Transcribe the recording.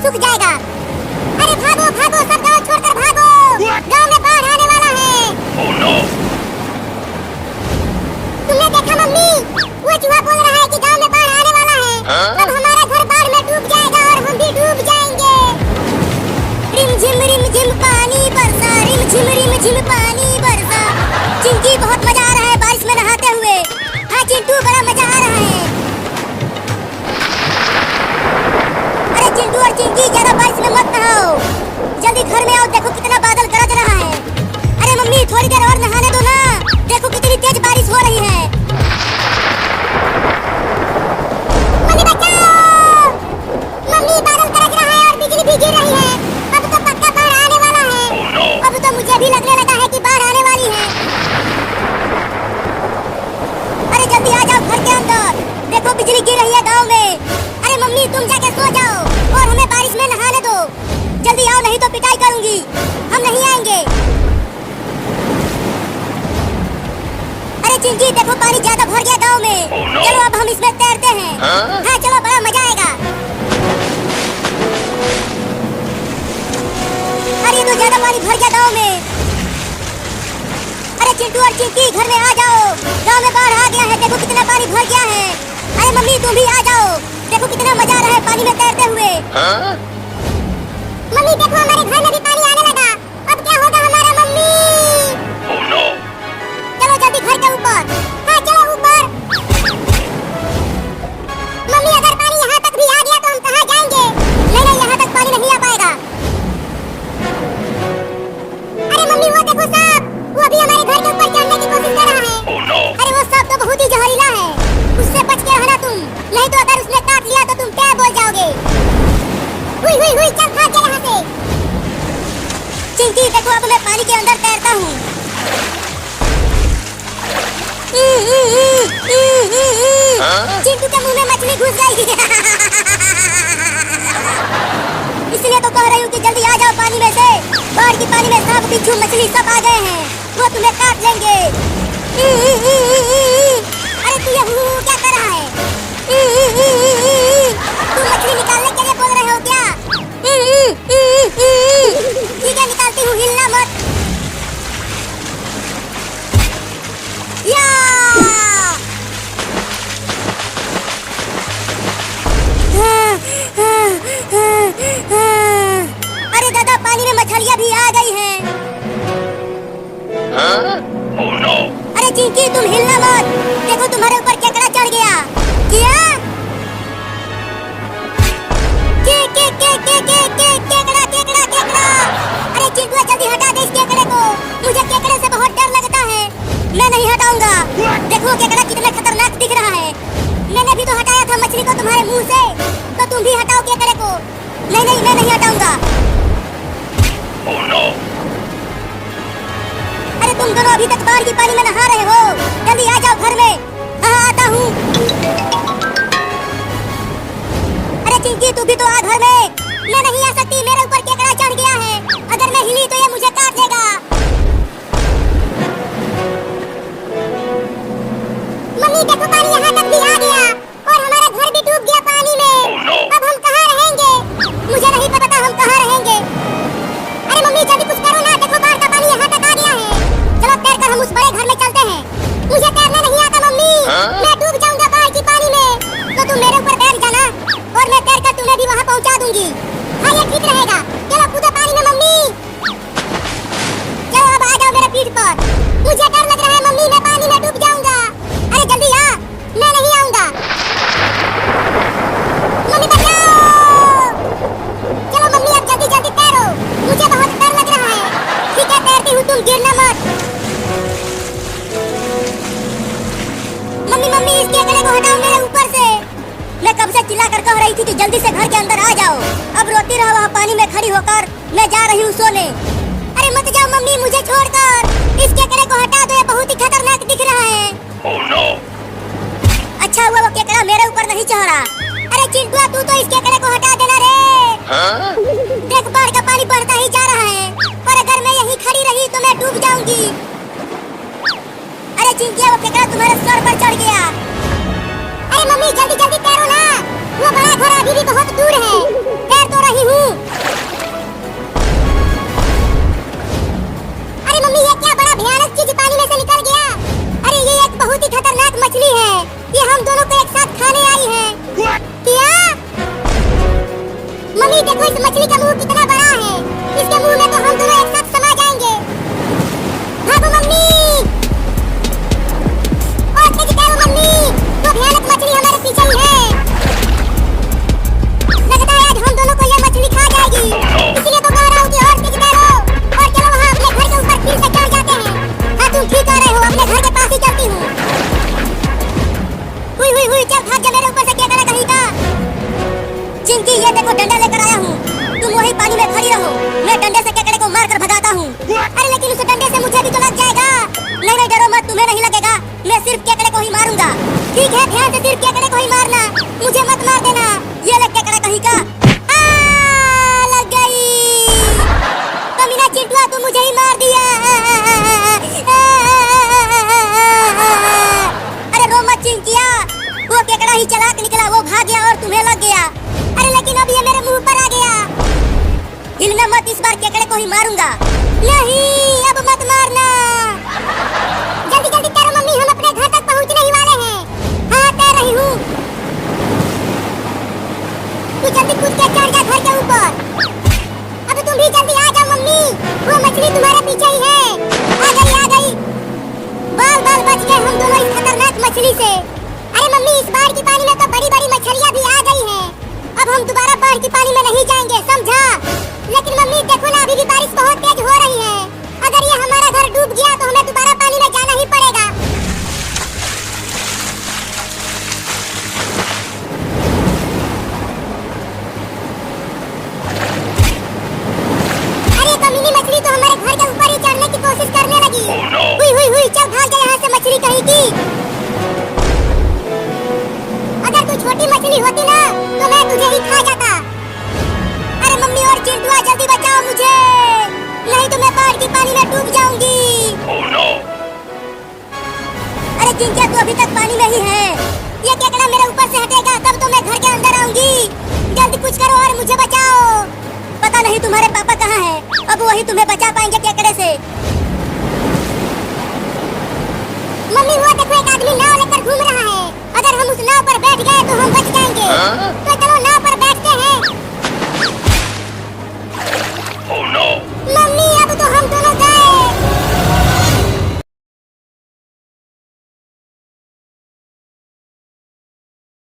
सूख जाएगा। अरे भागो भागो, सब गांव छोड़कर भागो, गांव में बाढ़ आने वाला है। Oh no! तुमने देखा मम्मी, वो चूहा बोल रहा है कि गांव में बाढ़ आने वाला है। अब हमारा घर बाढ़ में डूब जाएगा और हम भी डूब जाएंगे। रिम झिम पानी बरसा, रिम झिम पानी बरसा। चिंकी बहुत मजा आ रहा है बारिश में नहाते हुए। हाँ चिंटू, बड़ा मजा आ रहा है। अरे चिंटू और चिंकी, ज्यादा बारिश में मत नहाओ, जल्दी घर में आओ, देखो कितना बादल गरज रहा है। अरे मम्मी थोड़ी देर और नहाने दो ना, देखो कितनी तेज बारिश हो रही है। मम्मी बचाओ, मम्मी बादल गरज रहा है और बिजली भी गिर रही है। अब तो पक्का बाढ़ आने वाला है। अब तो मुझे भी लगने लगा है कि बाढ़ आने वाली है। अरे जल्दी आ जाओ घर के अंदर, देखो बिजली गिर रही है गांव में। अरे मम्मी तुम जाके सो जाओ और हमें बारिश में नहाने दो। जल्दी आओ, नहीं तो पिटाई करूंगी, हम नहीं आएंगे। अरे चिंकी देखो पानी ज्यादा भर गया गांव में। चलो अब हम इसमें तैरते हैं। हाँ चलो, बड़ा मजा आएगा। अरे तो ज्यादा पानी भर गया गांव में। अरे चिंटू और चिंकी घर में आ जाओ, गांव में बाढ़ आ गया है, देखो कितना पानी भर गया है। अरे मम्मी तुम भी आ जाओ, देखो कितना मजा आ रहा है पानी में तैरते हुए। मम्मी देखो हमारे घर में भी पानी आने लगा, अब क्या होगा हमारा मम्मी? Oh no! चलो जल्दी घर के ऊपर। हाँ चलो ऊपर। मम्मी अगर पानी यहाँ तक भी आ गया तो हम कहाँ जाएंगे? नहीं, यहाँ तक पानी नहीं आ पाएगा। अरे मम्मी वो देखो सांप, वो अभी हमारे घर के ऊपर चढ़ने की कोशिश कर रहा है। Oh no! अरे वो सांप तो बहुत ही जहरीला है, उससे बच के रहना तुम, नहीं तो अगर उसने काट लिया तो तुम क्या बोल जाओगे। हुई चल भाग जा यहाँ से। चिंकी देखो अब मैं पानी के अंदर तैरता हूँ। चिंटू के मुंह में मछली घुस गई। इसलिए तो कह रही हूँ कि जल्दी आ जाओ पानी में से। बाढ़ की पानी में सांप बिच्छू मछली सब आ गए हैं, वो तुम्हें काट लेंगे। अरे तू ये क्या कर रहा है? तुम मछली निकालने के लिए बोल रहे हो क्या? ठीक है निकालती हूँ, हिलना मत। या! अरे दादा पानी में मछलियाँ भी आ गई हैं। Oh no! अरे चिंकी तुम हिलना मत, देखो तुम्हारे ऊपर केकड़ा चढ़ गया। क्या? केकड़ा। अरे चिंटू जल्दी हटा दे इस केकड़े को, मुझे केकड़े से बहुत डर लगता है। मैं नहीं हटाऊंगा, देखो केकड़ा कितना खतरनाक दिख रहा है। मैंने भी तो हटाया था मछली को तुम्हारे मुंह से, तो तुम भी हटाओ केकड़े को। नहीं मैं नहीं हटाऊंगा। Oh no! अरे तुम दोनों अभी तक बाढ़ की पानी में नहा रहे हो, जल्दी आ जाओ घर में। हाँ आता हूँ। अरे चिंकी तू भी तो आ घर में। मैं नहीं आ सकती, मेरे ऊपर केकड़ा चढ़ गया है, अगर मैं हिली तो ये मुझे काट लेगा। मम्मी देखो पानी यहाँ तक भी आ गया और हमारा घर भी डूब गया पानी में। Oh no! अब हम कहाँ रहेंगे? मुझे नहीं पता हम कहाँ रहेंगे। अरे मम्मी जल्दी कुछ करो ना, देखो बाढ़ का पानी यहाँ तक आ गया है। चलो तैरकर हम उस बड़े घर में चलते हैं। मुझे तैरना नहीं आता मम्मी, मैं डूब जाऊंगा बाढ़ की पानी में। तो तुम मेरे ऊपर बैठ जाना और मैं तैरकर तुम्हें भी वहाँ पहुँचा दूंगी। हाँ ये ठीक रहेगा। चलो कूदो पानी में मम्मी। चलो अब आ जाओ मेरे पीठ पर। मुझे डर लग रहा है मम्मी, मैं पानी में डूब जाऊंगा। अरे जल्दी आ, मैं नहीं आऊंगा। मम्मी बचाओ। चलो मम्मी अब जल्दी तैरो, मुझे बहुत डर लग रहा है। ठीक है तैरती हूँ, तुम गिरना मत। मम्मी इस केकड़े को हटाओ मेरे ऊपर से। मैं कब से चिल्ला कर कह रही थी कि जल्दी से घर के अंदर आ जाओ, अब रोती रहो वहाँ पानी में खड़ी होकर। मैं जा रही हूँ सोने। अरे मत जाओ मम्मी मुझे छोड़कर, इस केकड़े को हटा दो, ये बहुत ही खतरनाक दिख रहा है। Oh no! अच्छा हुआ वो केकड़ा मेरे ऊपर नहीं चढ़ा। अरे चिंटू तू तो इस केकड़े को हटा देना रे। देख बाढ़ का पानी बढ़ता ही जा रहा है, पर अगर मैं यहीं खड़ी रही तो मैं डूब जाऊंगी। अरे चिंटिया वो केकड़ा तुम्हारे सर पर चढ़ गया। अरे मम्मी जल्दी तैरो ना, वो बड़ा घर अभी भी बहुत दूर है। तैर तो रही रही हूँ। अरे मम्मी ये क्या बड़ा भयानक चीज पानी में से निकल गया। अरे ये एक बहुत ही खतरनाक मछली है। ये हम दोनों को एक साथ खाने आई है। क्या? मम्मी देखो इस मछली का मुंह कितना बड़ा है। इसके मुंह में तो हम दोनों एक साथ समा जाएंगे। भागो मम्मी। और तेज करो मम्मी। वो भयानक मछली हमारे पीछे ही है। लगता है आज हम दोनों को ये मछली खा जाएगी। इसलिए तो कह रहा हूँ कि और तेज करो। और चलो वहाँ अपने घर के ऊपर फिर से चढ़ जाते हैं। हाँ तुम ठीक कह रहे हो, अपने घर के पास ही चलती हूँ। हुई हुई हुई, चल भाग जा मेरे ऊपर से केकड़ा कहीं का। चिंकी ये देखो डंडा लेकर आया हूँ। तुम वही पानी में खड़ी रहो, मैं डंडे से केकड़े को मार कर भगाता हूँ। अरे लेकिन उस डंडे से मुझे भी तो लग जाएगा। नहीं नहीं डरो मत, तुम्हें नहीं लगेगा। मैं सिर्फ केकड़े को ही मारूंगा। ठीक है ध्यान से सिर्फ केकड़े को ही मारना, मुझे मत मार देना। ये ले केकड़ा कहीं का। लग गई। कमीना चिंटुआ तू मुझे ही मार दिया। अरे रो मत चिंकिया, वो केकड़ा ही चालाक निकला, वो भाग गया और तुम्हें लग गया। अरे लेकिन अब ये मेरे मुंह पर आ गया। हिलना मत, इस बार केकड़े को ही मारूंगा। नहीं अब मत मारना। जल्दी जल्दी तैरो मम्मी, हम अपने घर तक पहुंचने ही वाले हैं। हाँ तैर रही हूँ। तू जल्दी कूद के चढ़ जा घर के ऊपर। अब तुम भी जल्दी आ जाओ मम्मी, वो मछली तुम्हारे पीछे ही है। आ गई आ गई। बाल बाल बच गए हम दोनों इस खतरनाक मछली से। अरे मम्मी इस बाढ़ की पानी में तो बड़ी बड़ी मछलियाँ भी आ गई हैं। अब हम दोबारा बाढ़ की पानी में नहीं जाएंगे, समझा? लेकिन मम्मी देखो ना, अभी भी बारिश बहुत तेज हो रही है। अगर ये हमारा घर डूब गया तो हमें दोबारा पानी में जाना ही पड़ेगा। अरे कमीनी मछली तो हमारे घर के ऊपर ही चढ़ने की कोशिश करने लगी। हुई हुई हुई, चल भाग जा यहाँ से मछली कहीं की। अगर तू छोटी मछली होती ना तो मैं तुझे ही खा जाता। अरे मम्मी और चिंटुआ जल्दी बचाओ मुझे, नहीं तो मैं बाढ़ की पानी में डूब जाऊंगी। Oh no! अरे चिंकिया तू अभी तक पानी में ही है। ये केकड़ा मेरे ऊपर से हटेगा तब तो मैं घर के अंदर आऊंगी। जल्दी कुछ करो और मुझे बचाओ। पता नहीं तुम्हारे पापा कहाँ हैं, अब वही तुम्हें बचा पाएंगे केकड़े से। मम्मी वो देखो एक आदमी नाव लेकर घूम रहा है। अगर हम उस नाव पर बैठ गए तो हम बच जाएंगे। तो